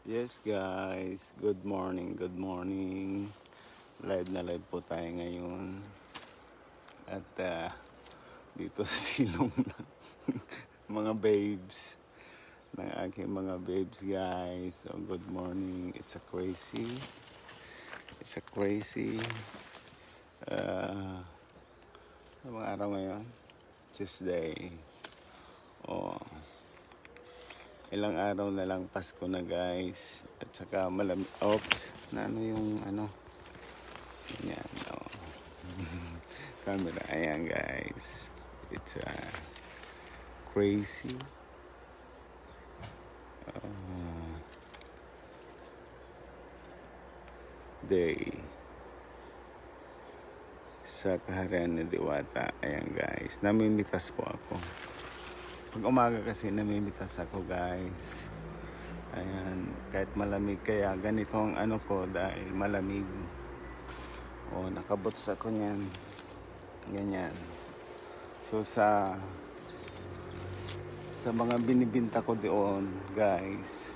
Yes guys, good morning, good morning. Live na live po tayo ngayon. At dito sa silong ng mga babes, ng aking mga babes guys. So good morning, it's a crazy ano mga araw ngayon? Tuesday. Ilang araw na lang Pasko na guys. At saka na ano yung ano. Yan, camera. Ayan guys. It's a crazy day sa kaharian ni Diwata. Ayan guys. Namimitas po ako. Pag umaga kasi namimitas ako guys. Ayan. Kahit malamig kaya ganito ang ano ko dahil malamig. Nakabots ako niyan. Ganyan. So sa mga binibinta ko doon guys.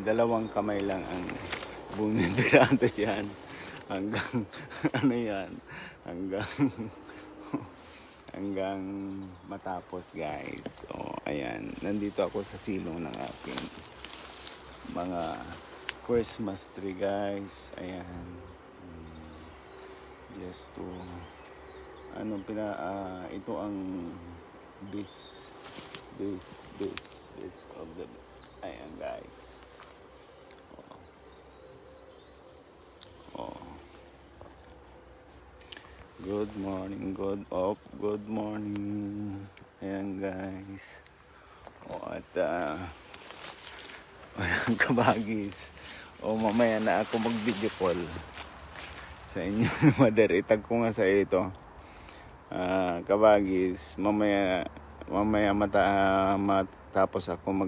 Dalawang kamay lang ang bumibirata dyan. Hanggang ano yan. Hanggang matapos guys. Ayan. Nandito ako sa silong ng aking mga Christmas tree guys. Ayan. Just to ito ang this of the ayan guys. Good morning, good morning. Ayan guys. At walang kabagis. Mamaya na ako mag-video call sa inyo. Mother, itag ko nga sa ito. Kabagis, mamaya matapos ako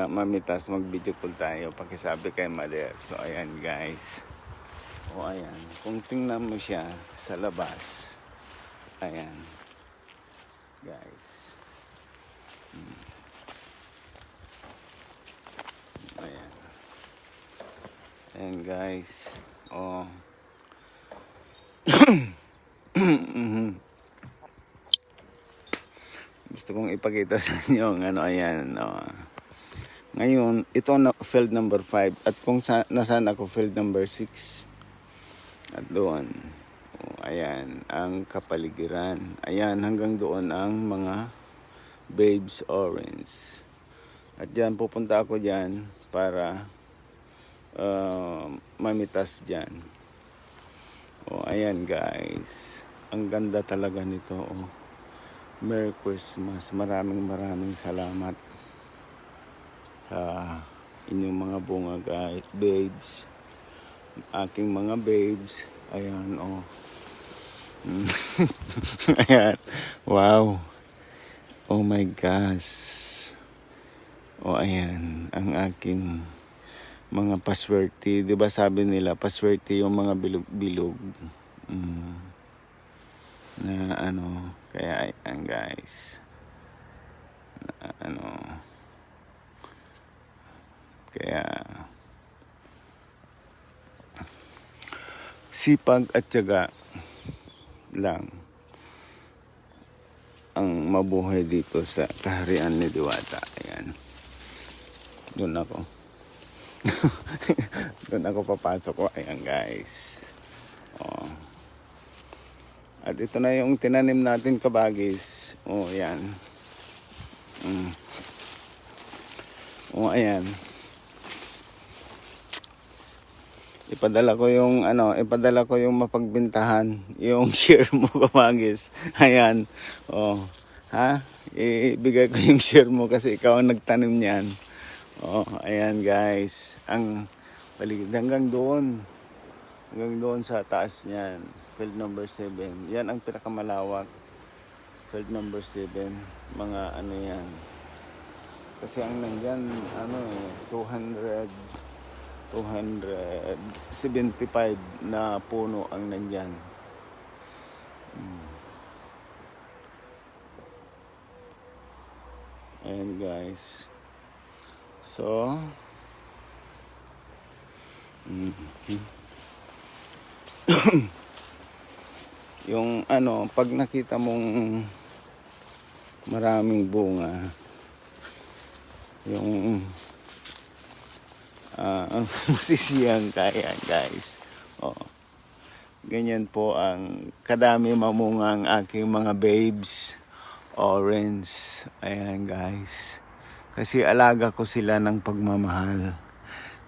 mamitas, mag-video call tayo. Pakisabi kay Mother. So ayan guys. Ayan. Kung tingnan mo siya sa labas. Ayan. Guys. Ayan. Ayan guys. Gusto kong ipakita sa inyo ayan. Ngayon, ito na field number 5 at kung nasaan ako field number 6. At doon, ayan, ang kapaligiran. Ayan, hanggang doon ang mga babes orange. At dyan, pupunta ako dyan para mamitas dyan. Ayan guys. Ang ganda talaga nito. Merry Christmas. Maraming salamat sa inyong mga bunga guys, babes. Aking mga babes. Ayan, Ayan. Wow. Oh my gosh. Ayan. Ang aking mga paswerte. Diba sabi nila, paswerte yung mga bilog-bilog. Kaya ayan guys. Kaya sipag at tiyaga lang ang mabuhay dito sa kaharian ni Diwata. Ayan. Doon ako. Doon ako papasok ko. Ayan guys. At ito na yung tinanim natin kabagis. Ayan. Ayan. Ipadala ko yung mapagbintahan, yung share mo kabagis. Ayan. Ibigay ko yung share mo kasi ikaw ang nagtanim niyan. Ayan guys. Ang paligid hanggang doon sa taas niyan. Field number 7. Yan ang pinakamalawak. Field number 7. Mga yan. Kasi ang nandyan, 275 na puno ang nandyan. Ayan guys. So, mhm. Yung ano, pag nakita mong maraming bunga, yung masisiyang kaya guys. Oh, ganyan po ang kadami mamunga ang aking mga babes orange. Ayan guys. Kasi alaga ko sila ng pagmamahal.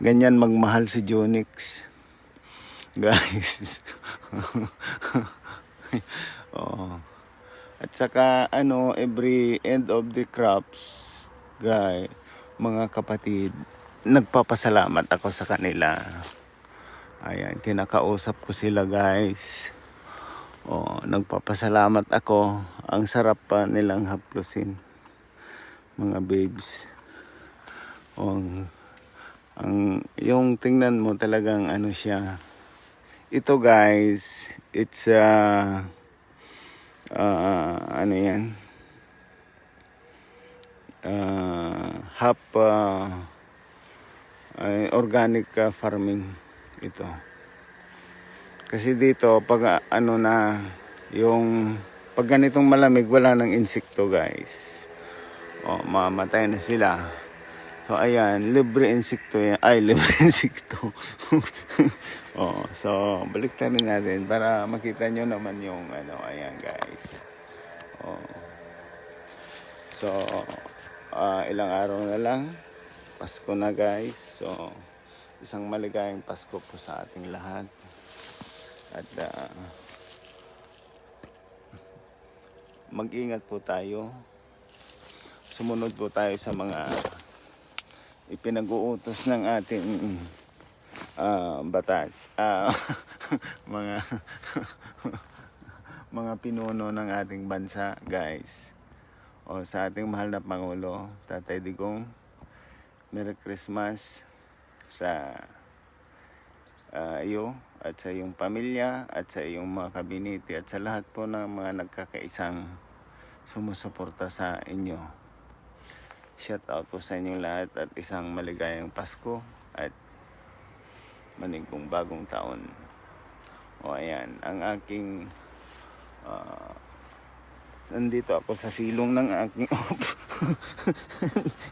Ganyan magmahal si Jonix. Guys. Oh. At saka ano, every end of the crops, guys, mga kapatid, nagpapasalamat ako sa kanila. Ayan, kinakausap ko sila guys. Oh, nagpapasalamat ako. Ang sarap pa nilang haplusin. Mga babes. Oh, yung tingnan mo talagang ano siya. Ito guys, it's ano yan? Half organic farming ito. Kasi dito pag ano na yung pag ganitong malamig wala nang insekto guys. Oh, mamatay na sila. So ayan, libre insekto yan. Ay, libre insekto. Oh, so baliktarin natin para makita nyo naman yung ano, ayan guys. Oh. So ilang araw na lang Pasko na guys. So isang maligayang Pasko po sa ating lahat. At mag-ingat po tayo. Sumunod po tayo sa mga ipinag-uutos ng ating batas. Mga mga pinuno ng ating bansa, guys. O sa ating mahal na Pangulo, Tatay Digong, Merry Christmas sa iyo at sa iyong pamilya at sa iyong mga kabinete at sa lahat po ng mga nagkakaisang sumusuporta sa inyo. Shout out po sa inyong lahat at isang maligayang Pasko at manigong bagong taon. O ayan, ang aking nandito ako sa silong ng aking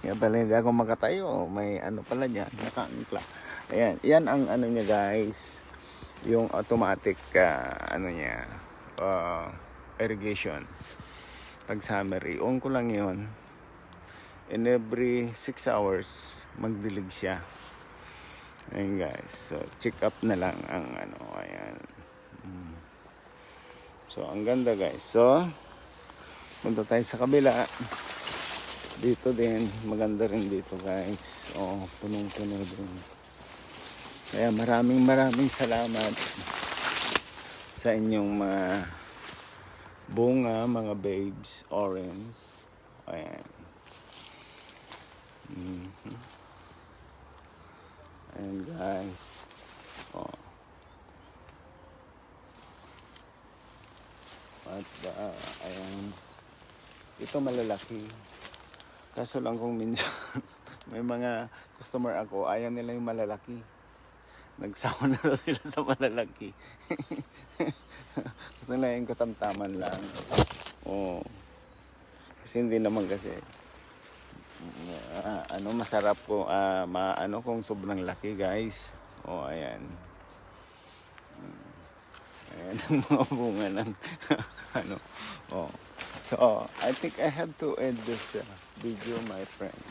kaya pala hindi ako makatayo. May ano pala dyan, nakaangkla. Ayan, yan ang ano niya guys, yung automatic ano niya, irrigation. Pag summer, on ko lang yon. In every 6 hours magdilig siya. Ayan guys, so check up na lang ang ano, ayan. So ang ganda guys. So punta tayo sa kabila. Dito din, maganda rin dito guys. Oh, punong-puno din. Kaya maraming salamat sa inyong mga bunga, mga babes, orange. Ayan. Ayan guys. Oh. At ayan. Ito malalaki. Kaso lang kung minsan may mga customer ako, ayaw nila yung malalaki. Nagsawa na daw sila sa malalaki. Gusto nila yung katamtaman lang. Oh. Kasi hindi naman kasi ano masarap ko ano kung sobrang laki guys. Oh, ayan. Ayan ang mga bunga ng ano. Oh. So, I think I have to end this video, my friends.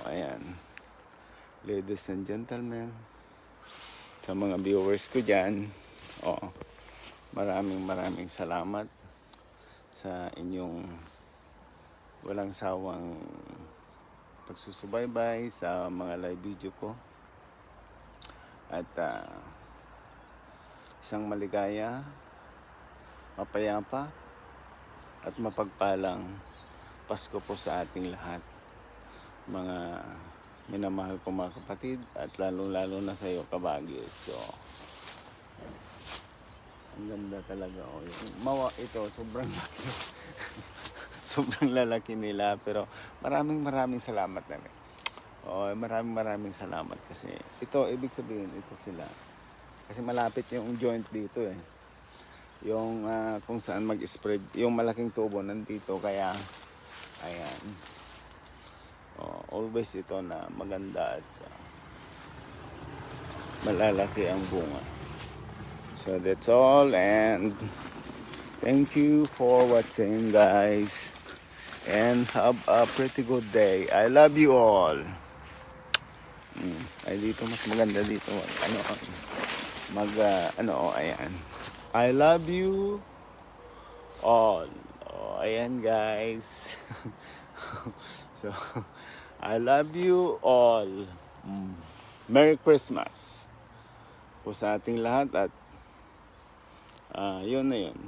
Oh, ayan. Ladies and gentlemen, sa mga viewers ko dyan, oh, maraming salamat sa inyong walang sawang pagsusubaybay sa mga live video ko. At isang maligaya, mapayapa, at mapagpalang Pasko po sa ating lahat. Mga minamahal ko mga kapatid at lalo na sa iyo kabagyo. So, ang ganda talaga. Oh, yung ito, sobrang laki. Sobrang lalaki nila pero maraming salamat na rin. Oh, maraming salamat kasi ito, ibig sabihin, ito sila. Kasi malapit yung joint dito eh. Yung kung saan mag-spread, yung malaking tubo nandito, kaya ayan. Oh, always ito na maganda at malalaki ang bunga. So that's all, and thank you for watching, guys. And have a pretty good day. I love you all. Ay, dito mas maganda dito. Ayan. I love you all. Oh, ayan, guys. So, I love you all. Merry Christmas po sa ating lahat at yun na yun.